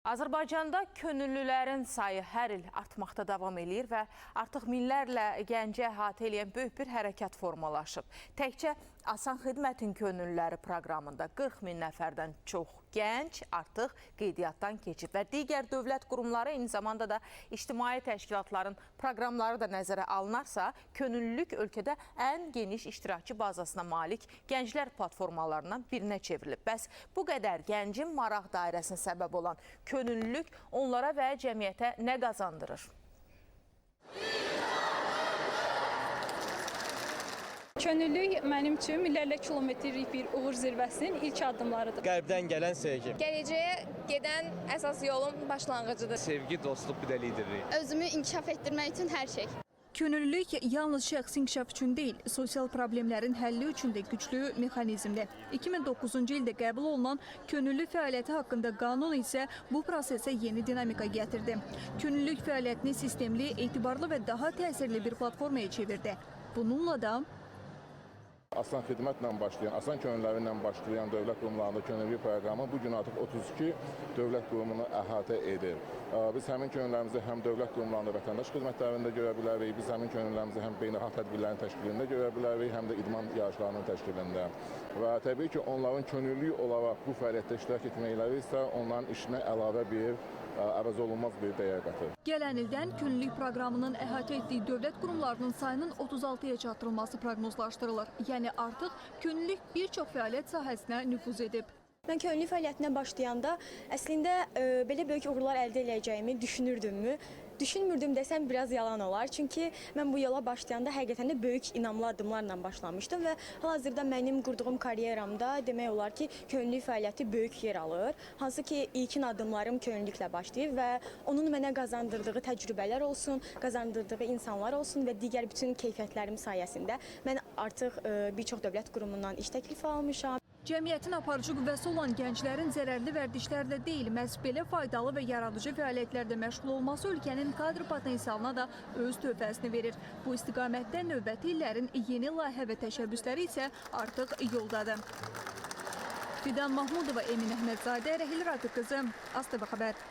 Azərbaycanda könüllülərin sayı hər il artmaqda davam edir və artıq minlərlə gənci əhatə edən böyük bir hərəkat formalaşıb. Təkcə Asan Xidmətin könüllüləri proqramında 40 min nəfərdən çox gənc artıq qeydiyyatdan keçib və digər dövlət qurumları, eyni zamanda da ictimai təşkilatların proqramları da nəzərə alınarsa, könüllülük ölkədə ən geniş iştirakçı bazasına malik gənclər platformalarından birinə çevrilib. Bəs bu qədər gəncin maraq dairəsinə səbəb olan könüllülük onlara və cəmiyyətə nə qazandırır? Könüllülük mənim üçün minlərlə kilometrlik bir uğur zirvəsinin ilk addımlarıdır. Qəlbdən gələn sevgi. Gələcəyə gedən əsas yolun başlanğıcıdır. Sevgi, dostluq, bir də liderlik. Özümü inkişaf etdirmək üçün hər şey. Könüllülük yalnız şəxsi inkişaf üçün deyil, sosial problemlərin həlli üçün də güclü mexanizmdir. 2009-cu ildə qəbul olunan könüllülük fəaliyyəti haqqında qanun isə bu prosesə yeni dinamika gətirdi. Könüllülük fəaliyyətini sistemli, etibarlı və daha təsirli bir platformaya çevirdi. Bununla da Asan Xidmətlə başlayan, Asan könülləri ilə başlayan dövlət qurumlarında könüllülük proqramı bugün artıq 32 dövlət qurumunu əhatə edir. Biz həmin könüllərimizi həm dövlət qurumlarında vətəndaş xidmətlərində görə bilərik, biz həmin könüllərimizi həm beynəlxalq tədbirlərin təşkilində görə bilərik, həm də idman yarışlarının təşkilində. Və təbii ki, onların könüllü olaraq bu fəaliyyətdə iştirak etməkləri isə onların işinə əlavə bir əvəz olunmaz bir dəyər qatır. Gələn ildən könüllülük proqramının əhatə etdiyi dövlət qurumlarının sayının 36-ya çatdırılması proqnozlaşdırılır. Yəni artıq könüllülük bir çox fəaliyyət sahəsinə nüfuz edib. Mən könüllülük fəaliyyətinə başlayanda əslində belə böyük uğurlar əldə edəcəyimi düşünürdümmü? Düşünmürdüm desəm biraz yalan olar. Çünki mən bu yola başlayanda həqiqətən də böyük inamlı addımlarla başlamışdım və hal-hazırda mənim qurduğum karyeramda demək olar ki, könüllülük fəaliyyəti böyük yer alır. Hansı ki, ilkin addımlarım könüllülüklə başlayıb və onun mənə qazandırdığı təcrübələr olsun, qazandırdığı insanlar olsun və digər bütün keyfiyyətlərim sayəsində mən artıq bir çox dövlət qurumundan iş təklifi almışam. Cəmiyyətin aparıcı qüvvəsi olan gənclərin zərərli vərdişlərlə deyil, məhz belə faydalı və yaradıcı fəaliyyətlərdə məşğul olması ölkənin kadr potensialına da öz tövbəsini verir. Bu istiqamətdə növbəti illərin yeni layihə və təşəbbüsləri isə artıq yoldadır. Fidan Mahmudova, Emin Əhmədzadə, Rəhil Rafiq qızı, ASTV xəbər.